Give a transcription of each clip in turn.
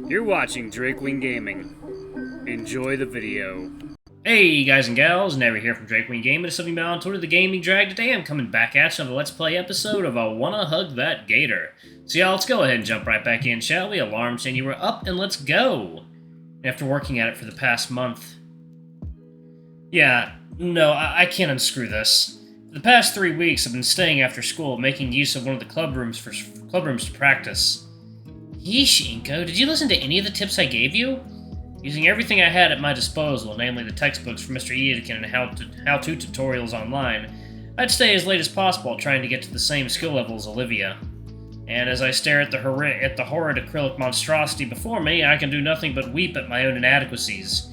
You're watching Drakewing Gaming. Enjoy the video. Hey guys and gals, Never here from Drakewing Gaming. It's something about on Twitter, the Gaming Drag. Today I'm coming back at you on the Let's Play episode of I Wanna Hug That Gator. So y'all, let's go ahead and jump right back in, shall we? Alarm saying you were up and let's go. After working at it for the past month. Yeah, no, I can't unscrew this. For the past 3 weeks I've been staying after school, making use of one of the club rooms to practice. Yeesh, Inko, did you listen to any of the tips I gave you? Using everything I had at my disposal, namely the textbooks from Mr. Edekin and how-to tutorials online, I'd stay as late as possible trying to get to the same skill level as Olivia. And as I stare at the horrid acrylic monstrosity before me, I can do nothing but weep at my own inadequacies.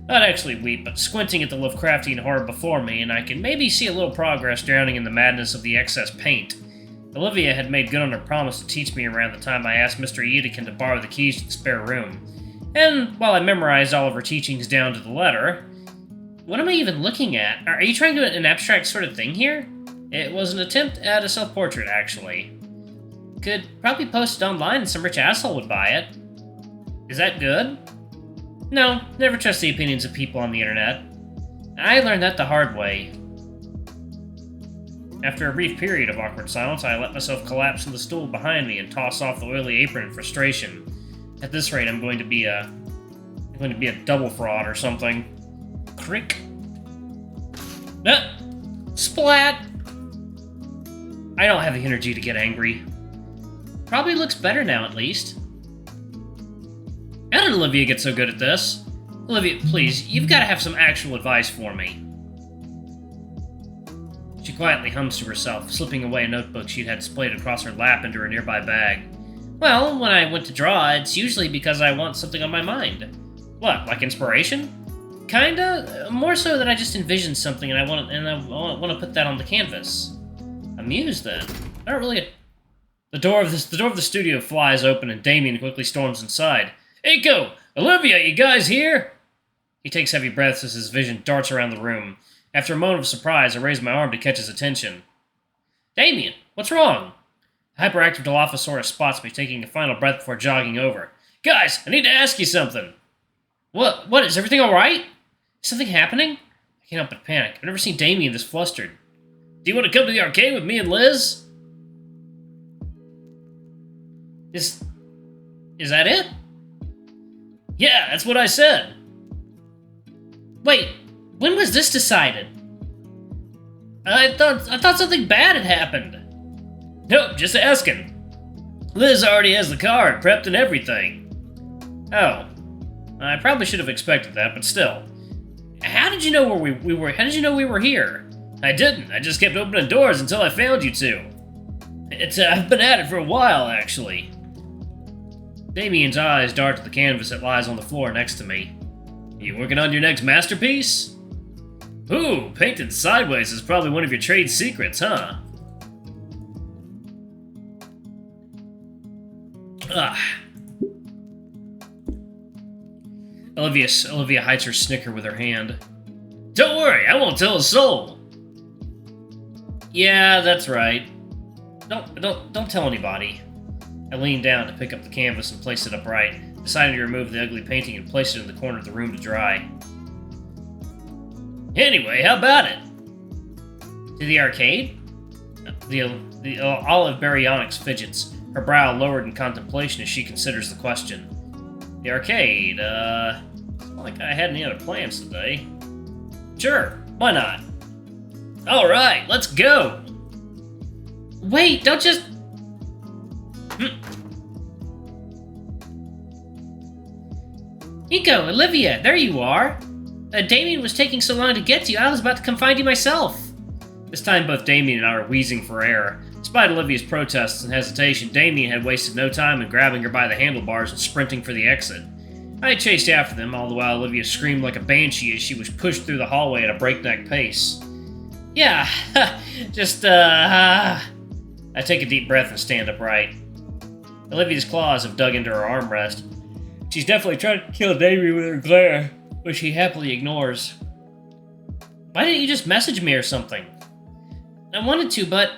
Not actually weep, but squinting at the Lovecraftian horror before me, and I can maybe see a little progress drowning in the madness of the excess paint. Olivia had made good on her promise to teach me around the time I asked Mr. Edekin to borrow the keys to the spare room. And while I memorized all of her teachings down to the letter... What am I even looking at? Are you trying to do an abstract sort of thing here? It was an attempt at a self-portrait, actually. Could probably post it online and some rich asshole would buy it. Is that good? No, never trust the opinions of people on the internet. I learned that the hard way. After a brief period of awkward silence, I let myself collapse in the stool behind me and toss off the oily apron in frustration. At this rate, I'm going to be a double fraud or something. Crick. Splat! I don't have the energy to get angry. Probably looks better now, at least. How did Olivia get so good at this? Olivia, please, you've got to have some actual advice for me. She quietly hums to herself, slipping away a notebook she'd had splayed across her lap into her nearby bag. Well, when I want to draw, it's usually because I want something on my mind. What, like inspiration? Kinda. More so that I just envisioned something and I want to put that on the canvas. A muse, then. Not really. The door of the studio flies open and Damien quickly storms inside. Eiko! Olivia, you guys here? He takes heavy breaths as his vision darts around the room. After a moment of surprise, I raise my arm to catch his attention. Damien, what's wrong? The hyperactive Dilophosaurus spots me, taking a final breath before jogging over. Guys, I need to ask you something. What, is everything alright? Is something happening? I can't help but panic. I've never seen Damien this flustered. Do you want to come to the arcade with me and Liz? Is that it? Yeah, that's what I said. Wait, when was this decided? I thought something bad had happened. Nope, just asking. Liz already has the card prepped and everything. Oh, I probably should have expected that, but still. How did you know where we were? How did you know we were here? I didn't. I just kept opening doors until I found you two. I've been at it for a while, actually. Damien's eyes dart to the canvas that lies on the floor next to me. You working on your next masterpiece? Ooh, painted sideways is probably one of your trade secrets, huh? Olivia hides her snicker with her hand. Don't worry, I won't tell a soul. Yeah, that's right. Don't tell anybody. I leaned down to pick up the canvas and place it upright, deciding to remove the ugly painting and place it in the corner of the room to dry. Anyway, how about it? To the arcade? The olive baryonyx fidgets, her brow lowered in contemplation as she considers the question. The arcade, it's not like I had any other plans today. Sure, why not? Alright, let's go! Wait, don't just... Nico, Olivia, there you are! Damien was taking so long to get to you, I was about to come find you myself! This time both Damien and I were wheezing for air. Despite Olivia's protests and hesitation, Damien had wasted no time in grabbing her by the handlebars and sprinting for the exit. I chased after them, all the while Olivia screamed like a banshee as she was pushed through the hallway at a breakneck pace. Yeah, I take a deep breath and stand upright. Olivia's claws have dug into her armrest. She's definitely trying to kill Damien with her glare, which he happily ignores. Why didn't you just message me or something? I wanted to, but...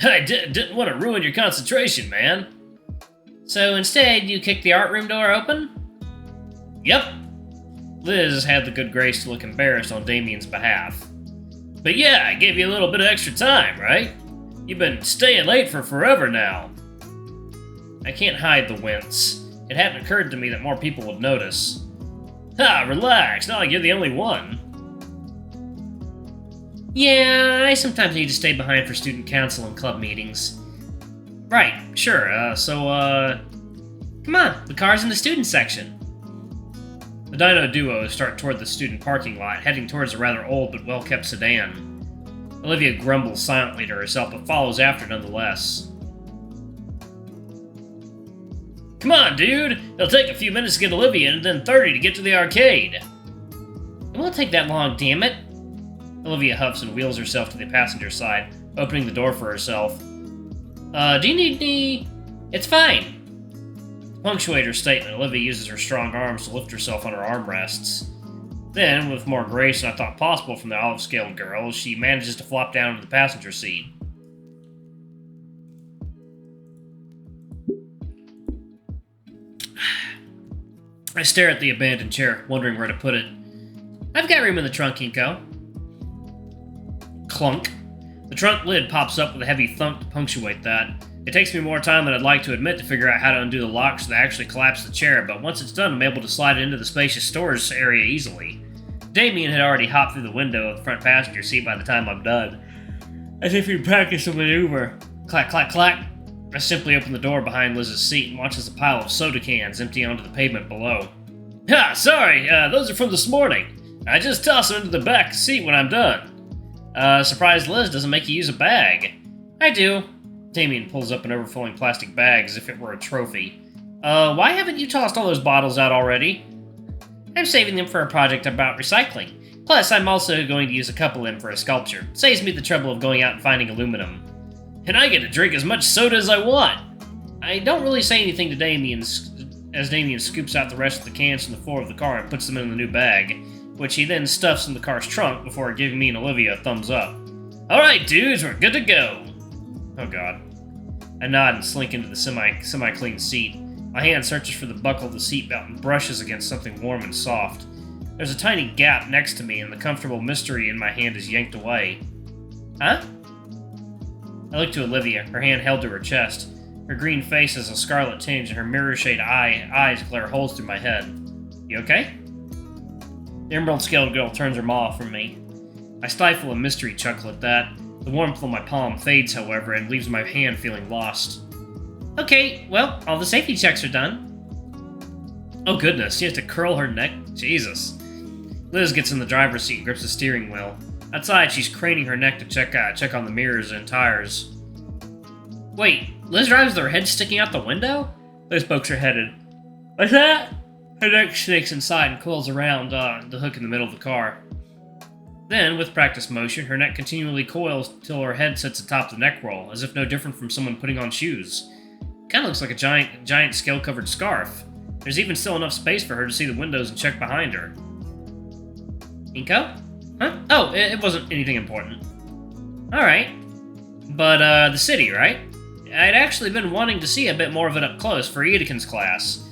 I didn't want to ruin your concentration, man. So instead, you kicked the art room door open? Yep. Liz had the good grace to look embarrassed on Damien's behalf. But yeah, I gave you a little bit of extra time, right? You've been staying late for forever now. I can't hide the wince. It hadn't occurred to me that more people would notice. Ha, relax, not like you're the only one. Yeah, I sometimes need to stay behind for student council and club meetings. Right, sure, come on, the car's in the student section. The Dino duo start toward the student parking lot, heading towards a rather old but well-kept sedan. Olivia grumbles silently to herself, but follows after nonetheless. Come on, dude! It'll take a few minutes to get Olivia and then 30 to get to the arcade. It won't take that long, damn it. Olivia huffs and wheels herself to the passenger side, opening the door for herself. Do you need any... It's fine. To punctuate her statement, Olivia uses her strong arms to lift herself on her armrests. Then, with more grace than I thought possible from the olive-scaled girl, she manages to flop down into the passenger seat. I stare at the abandoned chair, wondering where to put it. I've got room in the trunk, Inko. Clunk. The trunk lid pops up with a heavy thunk to punctuate that. It takes me more time than I'd like to admit to figure out how to undo the lock so that I actually collapse the chair, but once it's done, I'm able to slide it into the spacious storage area easily. Damien had already hopped through the window of the front passenger seat by the time I'm done. As if he'd practiced a maneuver. Clack, clack, clack. I simply open the door behind Liz's seat and watch as a pile of soda cans empty onto the pavement below. Ha, sorry, those are from this morning. I just toss them into the back seat when I'm done. Surprised Liz doesn't make you use a bag. I do. Damien pulls up an overflowing plastic bag as if it were a trophy. Why haven't you tossed all those bottles out already? I'm saving them for a project about recycling. Plus, I'm also going to use a couple of them for a sculpture. Saves me the trouble of going out and finding aluminum. And I get to drink as much soda as I want. I don't really say anything to Damien as Damien scoops out the rest of the cans from the floor of the car and puts them in the new bag, which he then stuffs in the car's trunk before giving me and Olivia a thumbs up. Alright, dudes, we're good to go. Oh god. I nod and slink into the semi-clean seat. My hand searches for the buckle of the seatbelt and brushes against something warm and soft. There's a tiny gap next to me, and the comfortable mystery in my hand is yanked away. Huh? I look to Olivia, her hand held to her chest. Her green face has a scarlet tinge, and her mirror-shade eyes glare holes through my head. You okay? The emerald-scaled girl turns her maw from me. I stifle a mystery chuckle at that. The warmth on my palm fades, however, and leaves my hand feeling lost. Okay, well, all the safety checks are done. Oh goodness, she has to curl her neck? Jesus. Liz gets in the driver's seat and grips the steering wheel. Outside, she's craning her neck to check on the mirrors and tires. Wait, Liz drives with her head sticking out the window? Liz pokes her head in. What's that? Her neck snakes inside and coils around the hook in the middle of the car. Then, with practice motion, her neck continually coils till her head sits atop the neck roll, as if no different from someone putting on shoes. Kinda looks like a giant scale-covered scarf. There's even still enough space for her to see the windows and check behind her. Inko? Huh? Oh, it wasn't anything important. Alright. But, the city, right? I'd actually been wanting to see a bit more of it up close for Edekin's class.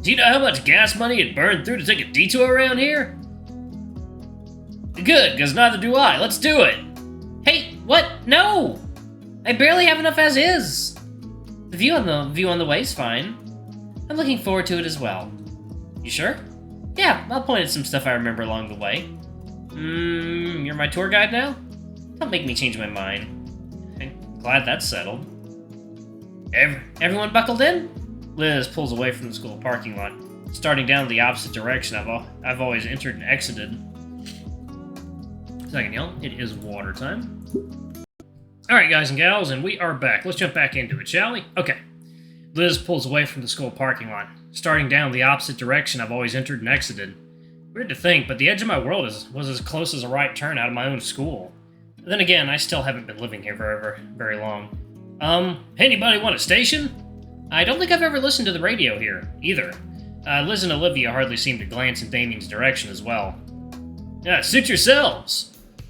Do you know how much gas money it burned through to take a detour around here? Good, because neither do I. Let's do it! Hey, what? No! I barely have enough as is. The view on the way is fine. I'm looking forward to it as well. You sure? Yeah, I'll point at some stuff I remember along the way. You're my tour guide now? Don't make me change my mind. I'm glad that's settled. Everyone buckled in? Liz pulls away from the school parking lot, starting down the opposite direction I've always entered and exited. Second, y'all. It is water time. Alright, guys and gals, and we are back. Let's jump back into it, shall we? Okay. Liz pulls away from the school parking lot, starting down the opposite direction I've always entered and exited. Weird to think, but the edge of my world was as close as a right turn out of my own school. Then again, I still haven't been living here very long. Anybody want a station? I don't think I've ever listened to the radio here, either. Liz and Olivia hardly seem to glance in Damien's direction as well. Yeah, suit yourselves!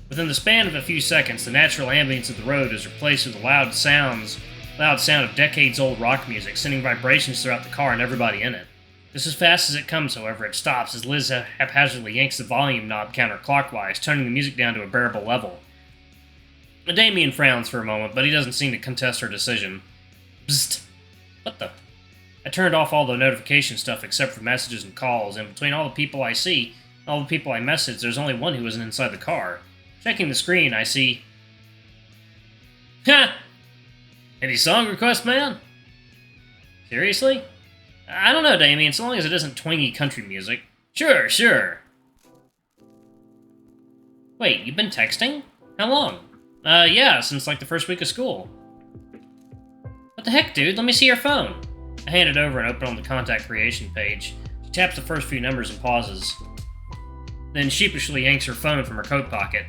Within the span of a few seconds, the natural ambience of the road is replaced with the loud sounds Loud sound of decades-old rock music, sending vibrations throughout the car and everybody in it. Just as fast as it comes, however, it stops as Liz haphazardly yanks the volume knob counterclockwise, turning the music down to a bearable level. Damien frowns for a moment, but he doesn't seem to contest her decision. Bzzzt. What the? I turned off all the notification stuff except for messages and calls, and between all the people I see, and all the people I message, there's only one who isn't inside the car. Checking the screen, I see... Ha! Any song request, man? Seriously? I don't know, Damien, so long as it isn't twangy country music. Sure. Wait, you've been texting? How long? Yeah, since like the first week of school. What the heck, dude? Let me see your phone. I hand it over and open on the contact creation page. She taps the first few numbers and pauses. Then sheepishly yanks her phone from her coat pocket.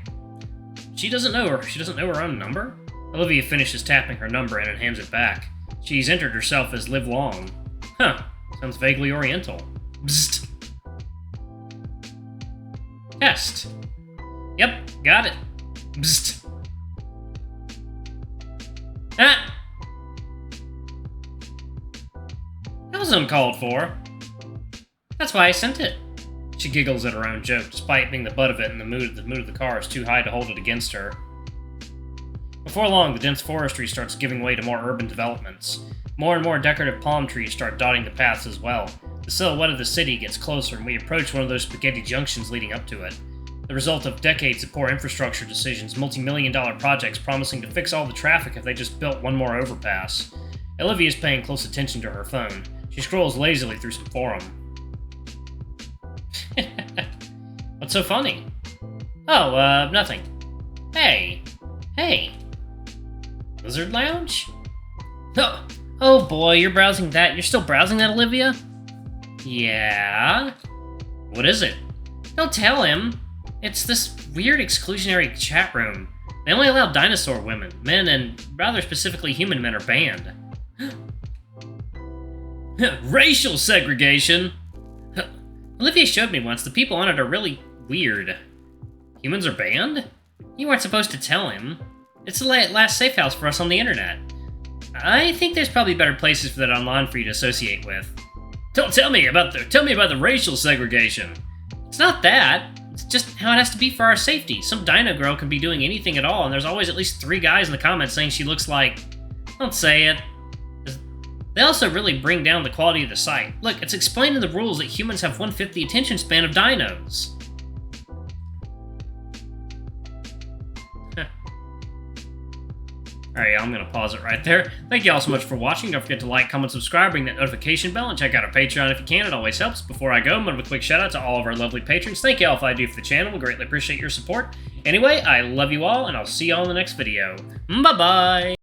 She doesn't know her own number? Olivia finishes tapping her number in and hands it back. She's entered herself as Live Long. Huh. Sounds vaguely oriental. Bzzzt. Test. Yep, got it. Bzzzt. Ah! That was uncalled for. That's why I sent it. She giggles at her own joke, despite being the butt of it, and the mood of the car is too high to hold it against her. Before long, the dense forestry starts giving way to more urban developments. More and more decorative palm trees start dotting the paths as well. The silhouette of the city gets closer, and we approach one of those spaghetti junctions leading up to it. The result of decades of poor infrastructure decisions, multi-million-dollar projects promising to fix all the traffic if they just built one more overpass. Olivia's paying close attention to her phone. She scrolls lazily through some forum. What's so funny? Oh, nothing. Hey. Lizard Lounge? Oh boy, you're browsing that? You're still browsing that, Olivia? Yeah? What is it? Don't tell him. It's this weird exclusionary chat room. They only allow dinosaur women. Men, and rather specifically human men, are banned. Racial segregation! Olivia showed me once. The people on it are really weird. Humans are banned? You weren't supposed to tell him. It's the last safe house for us on the internet. I think there's probably better places for that online for you to associate with. Tell me about the racial segregation. It's not that. It's just how it has to be for our safety. Some dino girl can be doing anything at all, and there's always at least 3 guys in the comments saying she looks like... Don't say it. They also really bring down the quality of the site. Look, it's explained in the rules that humans have 1/5 the attention span of dinos. Alright, I'm going to pause it right there. Thank you all so much for watching. Don't forget to like, comment, subscribe, ring that notification bell, and check out our Patreon if you can. It always helps. Before I go, I'm going to give a quick shout out to all of our lovely patrons. Thank you all for all I do for the channel. We greatly appreciate your support. Anyway, I love you all, and I'll see you all in the next video. Bye-bye!